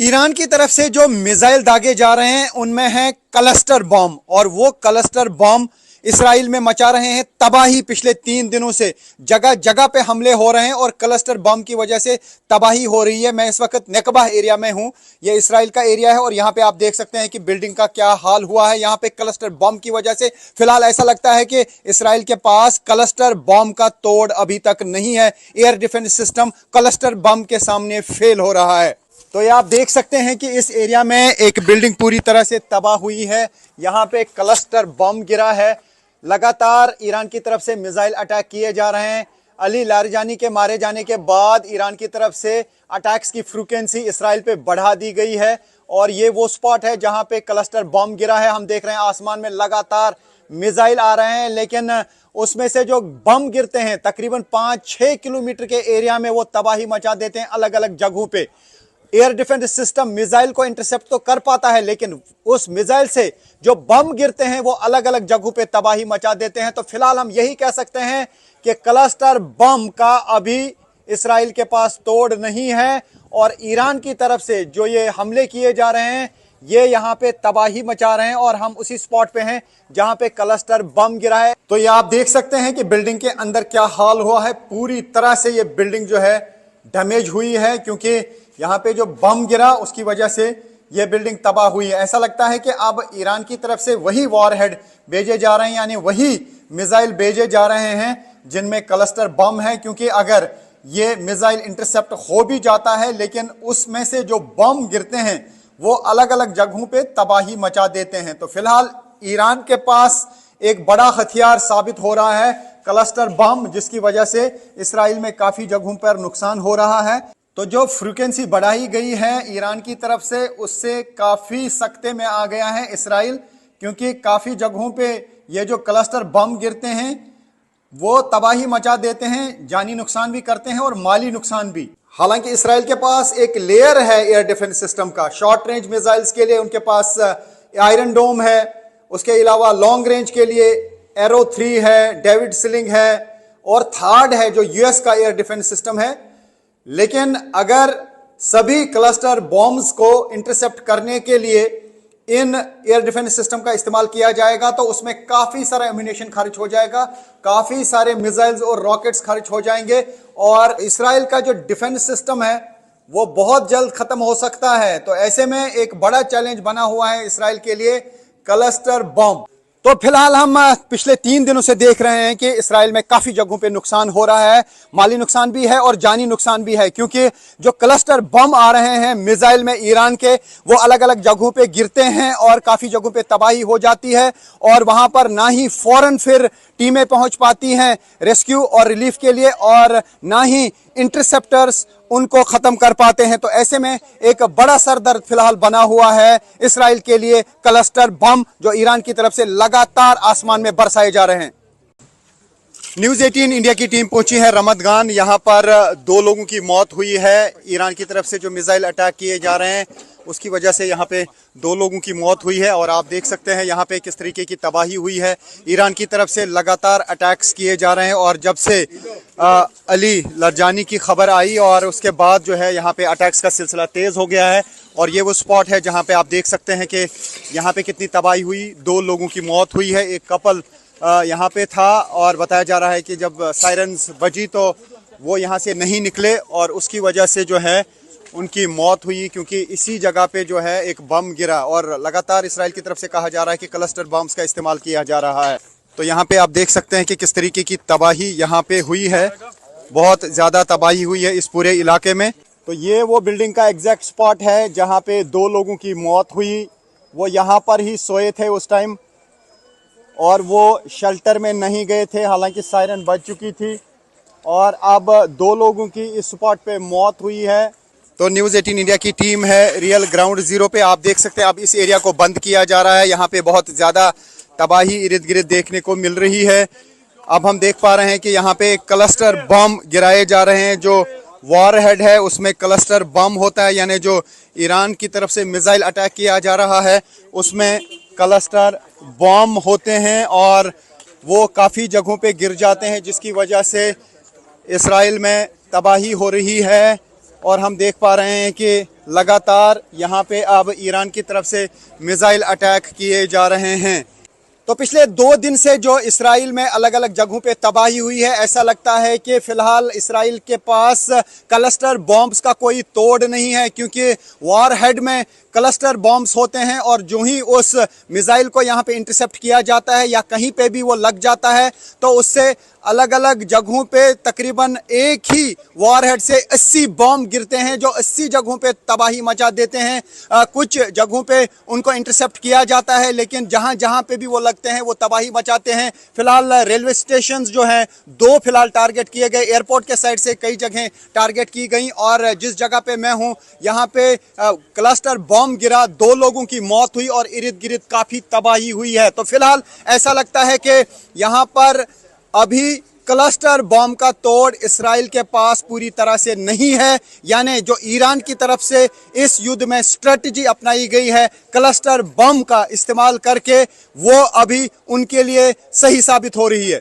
Iran की तरफ से जो मिसाइल दागे जा रहे हैं उनमें है क्लस्टर बॉम्ब, और वो क्लस्टर बॉम्ब इसराइल में मचा रहे हैं तबाही। पिछले 3 दिनों से जगह जगह पे हमले हो रहे हैं और क्लस्टर बम की वजह से तबाही हो रही है। मैं इस वक्त नेकबा एरिया में हूं, ये इसराइल का एरिया है और यहाँ पे आप देख सकते हैं कि बिल्डिंग का क्या हाल हुआ है। यहाँ पे क्लस्टर बम की वजह से फिलहाल ऐसा लगता है कि इसराइल के पास क्लस्टर बम का तोड़ अभी तक नहीं है। Air defence system cluster bomb के सामने फेल हो रहा है। तो ये आप देख सकते हैं कि इस एरिया में एक बिल्डिंग पूरी तरह से तबाह हुई है। यहाँ पे क्लस्टर बम गिरा है। लगातार ईरान की तरफ से मिसाइल अटैक किए जा रहे हैं। अली लारजानी के मारे जाने के बाद ईरान की तरफ से अटैक्स की फ्रीक्वेंसी इसराइल पे बढ़ा दी गई है और ये वो स्पॉट है जहां पे क्लस्टर बम गिरा है। हम देख रहे हैं आसमान में लगातार मिसाइल आ रहे हैं, लेकिन उसमें से जो बम गिरते हैं तकरीबन 5-6 किलोमीटर के एरिया में वो तबाही मचा देते हैं अलग अलग जगहों पे। एयर डिफेंस सिस्टम मिसाइल को इंटरसेप्ट तो कर पाता है, लेकिन उस मिसाइल से जो बम गिरते हैं वो अलग अलग जगहों पे तबाही मचा देते हैं। तो फिलहाल हम यही कह सकते हैं कि क्लस्टर बम का अभी इसराइल के पास तोड़ नहीं है और ईरान की तरफ से जो ये हमले किए जा रहे हैं ये यहाँ पे तबाही मचा रहे हैं और हम उसी स्पॉट पे हैं जहां पे क्लस्टर बम गिरा है। तो ये आप देख सकते हैं कि बिल्डिंग के अंदर क्या हाल हुआ है। पूरी तरह से ये बिल्डिंग जो है डैमेज हुई है, क्योंकि यहाँ पे जो बम गिरा उसकी वजह से ये बिल्डिंग तबाह हुई है। ऐसा लगता है कि अब ईरान की तरफ से वही वॉरहेड भेजे जा रहे हैं, यानी वही मिसाइल भेजे जा रहे हैं जिनमें क्लस्टर बम है, क्योंकि अगर ये मिसाइल इंटरसेप्ट हो भी जाता है लेकिन उसमें से जो बम गिरते हैं वो अलग अलग जगहों पे तबाही मचा देते हैं। तो फिलहाल ईरान के पास एक बड़ा हथियार साबित हो रहा है क्लस्टर बम, जिसकी वजह से इसराइल में काफी जगहों पर नुकसान हो रहा है। तो जो फ्रीक्वेंसी बढ़ाई गई है ईरान की तरफ से उससे काफी सख्ते में आ गया है इसराइल, क्योंकि काफी जगहों पे ये जो क्लस्टर बम गिरते हैं वो तबाही मचा देते हैं, जानी नुकसान भी करते हैं और माली नुकसान भी। हालांकि इसराइल के पास एक लेयर है एयर डिफेंस सिस्टम का। शॉर्ट रेंज मिसाइल्स के लिए उनके पास आयरन डोम है, उसके अलावा लॉन्ग रेंज के लिए एरो 3 है, डेविड स्लिंग है और थर्ड है जो यूएस का एयर डिफेंस सिस्टम है। लेकिन अगर सभी क्लस्टर बॉम्ब्स को इंटरसेप्ट करने के लिए इन एयर डिफेंस सिस्टम का इस्तेमाल किया जाएगा तो उसमें काफी सारा एम्यूनेशन खर्च हो जाएगा, काफी सारे मिसाइल्स और रॉकेट्स खर्च हो जाएंगे और इसराइल का जो डिफेंस सिस्टम है वो बहुत जल्द खत्म हो सकता है। तो ऐसे में एक बड़ा चैलेंज बना हुआ है इसराइल के लिए क्लस्टर बॉम्ब। तो फिलहाल हम पिछले 3 दिनों से देख रहे हैं कि इसराइल में काफी जगहों पे नुकसान हो रहा है, माली नुकसान भी है और जानी नुकसान भी है, क्योंकि जो क्लस्टर बम आ रहे हैं मिसाइल में ईरान के वो अलग अलग जगहों पे गिरते हैं और काफी जगहों पे तबाही हो जाती है और वहां पर ना ही फौरन फिर टीमें पहुंच पाती हैं रेस्क्यू और रिलीफ के लिए और ना ही इंटरसेप्टर्स उनको खत्म कर पाते हैं। तो ऐसे में एक बड़ा सरदर्द फिलहाल बना हुआ है इसराइल के लिए क्लस्टर बम, जो ईरान की तरफ से लगातार आसमान में बरसाए जा रहे हैं। न्यूज़ 18 इंडिया की टीम पहुंची है रमतगान। यहां पर 2 लोगों की मौत हुई है। ईरान की तरफ से जो मिसाइल अटैक किए जा रहे हैं उसकी वजह से यहाँ पे 2 लोगों की मौत हुई है और आप देख सकते हैं यहाँ पे किस तरीके की तबाही हुई है। ईरान की तरफ से लगातार अटैक्स किए जा रहे हैं और जब से अली लारजानी की खबर आई और उसके बाद जो है यहाँ पे अटैक्स का सिलसिला तेज़ हो गया है और ये वो स्पॉट है जहाँ पे आप देख सकते हैं कि यहाँ पे कितनी तबाही हुई। 2 लोगों की मौत हुई है। एक कपल यहाँ पे था और बताया जा रहा है कि जब सायरन्स बजी तो वो यहाँ से नहीं निकले और उसकी वजह से जो है उनकी मौत हुई, क्योंकि इसी जगह पे जो है एक बम गिरा और लगातार इसराइल की तरफ से कहा जा रहा है कि क्लस्टर बम्स का इस्तेमाल किया जा रहा है। तो यहाँ पे आप देख सकते हैं कि किस तरीके की तबाही यहाँ पे हुई है। बहुत ज़्यादा तबाही हुई है इस पूरे इलाके में। तो ये वो बिल्डिंग का एग्जैक्ट स्पॉट है जहाँ पे 2 लोगों की मौत हुई। वो यहाँ पर ही सोए थे उस टाइम और वो शेल्टर में नहीं गए थे, हालांकि सायरन बज चुकी थी और अब 2 लोगों की इस स्पॉट पे मौत हुई है। तो न्यूज़ 18 इंडिया की टीम है रियल ग्राउंड ज़ीरो पे। आप देख सकते हैं अब इस एरिया को बंद किया जा रहा है। यहाँ पे बहुत ज़्यादा तबाही इर्द गिर्द देखने को मिल रही है। अब हम देख पा रहे हैं कि यहाँ पे क्लस्टर बम गिराए जा रहे हैं। जो वॉरहेड है उसमें क्लस्टर बम होता है, यानी जो ईरान की तरफ से मिसाइल अटैक किया जा रहा है उसमें क्लस्टर बम होते हैं और वो काफ़ी जगहों पे गिर जाते हैं, जिसकी वजह से इसराइल में तबाही हो रही है। और हम देख पा रहे हैं कि लगातार यहाँ पे अब ईरान की तरफ से मिसाइल अटैक किए जा रहे हैं। तो पिछले 2 दिन से जो इसराइल में अलग अलग जगहों पे तबाही हुई है, ऐसा लगता है कि फिलहाल इसराइल के पास क्लस्टर बॉम्ब्स का कोई तोड़ नहीं है, क्योंकि वॉर हेड में क्लस्टर बॉम्ब्स होते हैं और जो ही उस मिसाइल को यहाँ पे इंटरसेप्ट किया जाता है या कहीं पे भी वो लग जाता है तो उससे अलग अलग जगहों पे तकरीबन एक ही वॉरहेड से 80 बॉम्ब गिरते हैं जो 80 जगहों पे तबाही मचा देते हैं। कुछ जगहों पे उनको इंटरसेप्ट किया जाता है, लेकिन जहां जहां पे भी वो लगते हैं वो तबाही मचाते हैं। फिलहाल रेलवे स्टेशंस जो हैं 2 फिलहाल टारगेट किए गए, एयरपोर्ट के साइड से कई जगह टारगेट की गई और जिस जगह पे मैं हूँ यहाँ पे क्लस्टर बॉम्ब गिरा, 2 लोगों की मौत हुई और इर्द गिर्द काफ़ी तबाही हुई है। तो फिलहाल ऐसा लगता है कि यहाँ पर अभी क्लस्टर बॉम्ब का तोड़ इसराइल के पास पूरी तरह से नहीं है, यानी जो ईरान की तरफ से इस युद्ध में स्ट्रेटजी अपनाई गई है क्लस्टर बम का इस्तेमाल करके, वो अभी उनके लिए सही साबित हो रही है।